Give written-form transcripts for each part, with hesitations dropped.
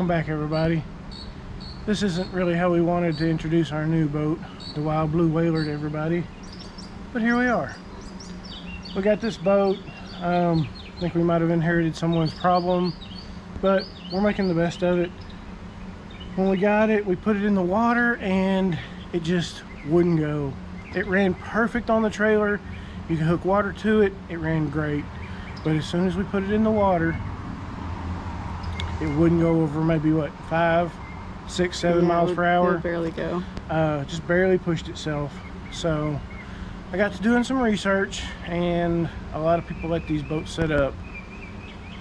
Welcome back, everybody. This isn't really how we wanted to introduce our new boat, the Wild Blue Whaler, to everybody, but here we are. We got this boat. I think we might have inherited someone's problem, but we're making the best of it. When we got it, we put it in the water and it just wouldn't go. It ran perfect on the trailer. You could hook water to it. It ran great. But as soon as we put it in the water, it wouldn't go over maybe what, 5, 6, 7 miles per hour. It would barely go. Just barely pushed itself. So I got to doing some research, and a lot of people let these boats set up,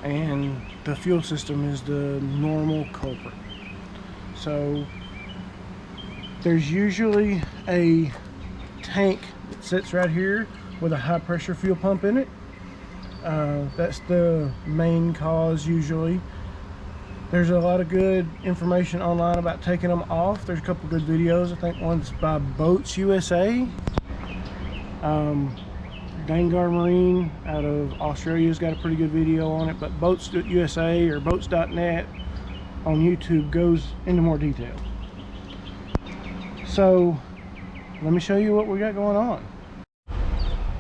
and the fuel system is the normal culprit. So there's usually a tank that sits right here with a high pressure fuel pump in it. That's the main cause usually. There's a lot of good information online about taking them off. There's a couple good videos. I think one's by Boats USA. Dangar Marine out of Australia's got a pretty good video on it, but Boats USA or boats.net on YouTube goes into more detail. So let me show you what we got going on.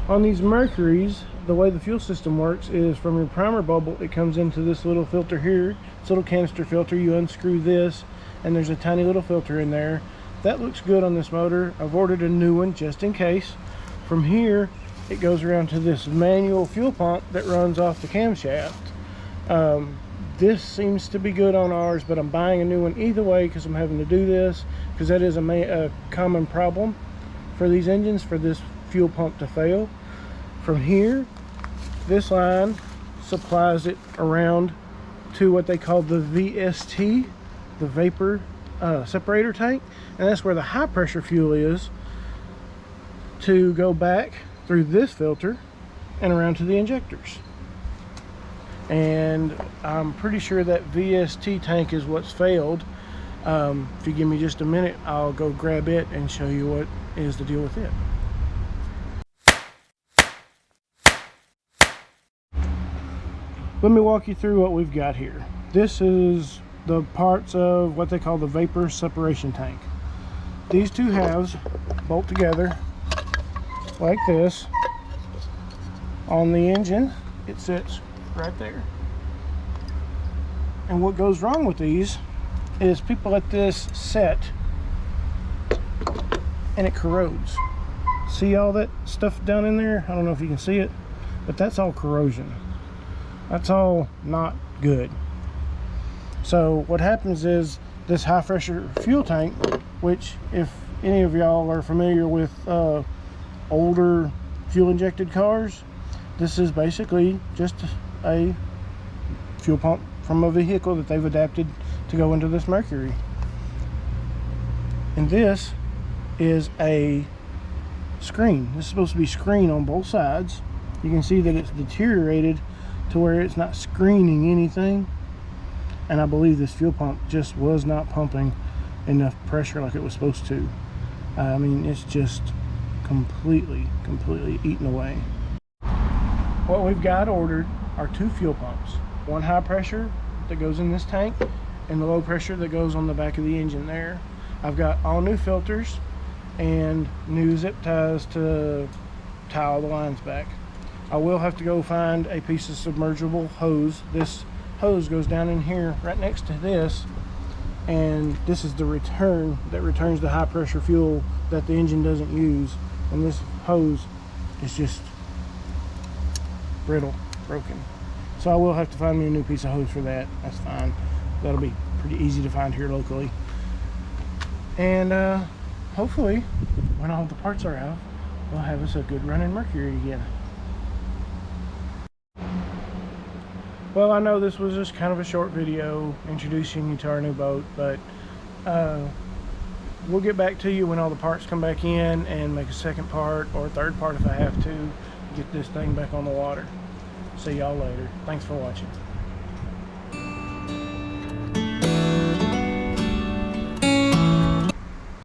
On these Mercuries, the way the fuel system works is from your primer bubble, it comes into this little filter here, this little canister filter. You unscrew this and there's a tiny little filter in there. That looks good on this motor. I've ordered a new one just in case. From here, it goes around to this manual fuel pump that runs off the camshaft. This seems to be good on ours, but I'm buying a new one either way because I'm having to do this, because that is a common problem for these engines, for this fuel pump to fail. From here, this line supplies it around to what they call the VST, the vapor separator tank, and that's where the high pressure fuel is, to go back through this filter and around to the injectors. And I'm pretty sure that VST tank is what's failed. If you give me just a minute, I'll go grab it and show you what is the deal with it. Let me walk you through what we've got here. This is the parts of what they call the vapor separation tank. These two halves bolt together like this. On the engine, it sits right there. And what goes wrong with these is people let this set and it corrodes. See all that stuff down in there? I don't know if you can see it, but that's all corrosion. That's all not good. So what happens is this high pressure fuel tank, which if any of y'all are familiar with older fuel injected cars, this is basically just a fuel pump from a vehicle that they've adapted to go into this Mercury. And this is a screen. This is supposed to be screen on both sides. You can see that it's deteriorated to where it's not screening anything, and I believe this fuel pump just was not pumping enough pressure like it was supposed to. I mean, it's just completely eaten away. What we've got ordered are 2 fuel pumps, one high pressure that goes in this tank and the low pressure that goes on the back of the engine there. I've got all new filters and new zip ties to tie all the lines back. I will have to go find a piece of submergible hose. This hose goes down in here right next to this, and this is the return that returns the high pressure fuel that the engine doesn't use. And this hose is just brittle, broken. So I will have to find me a new piece of hose for that. That's fine. That'll be pretty easy to find here locally. And hopefully when all the parts are out, we'll have us a good running Mercury again. Well, I know this was just kind of a short video introducing you to our new boat, but we'll get back to you when all the parts come back in and make a second part or a third part if I have to get this thing back on the water. See y'all later. Thanks for watching.